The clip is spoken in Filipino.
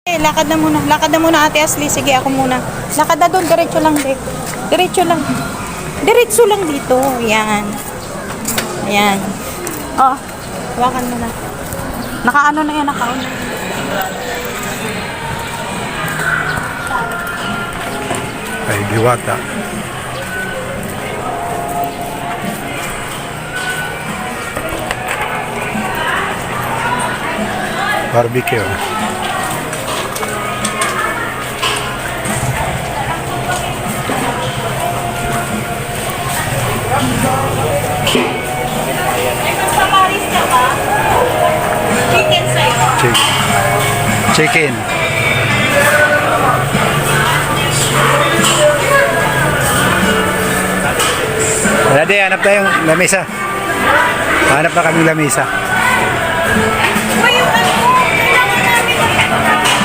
Lakad na muna. Lakad na muna, Ate Ashley. Sige, ako muna. Lakad na doon. Diretso lang, Dek. Diretso lang. Diretso lang dito. Ayan. Ayan. Oh, hawakan mo na. Nakaano na yan, nakaano. Ay, diwata. Barbecue. Nagpaparis ka ba? Chicken sa'yo. Chicken. Wala di, hanap tayong lamesa. Hanap na kaming lamesa.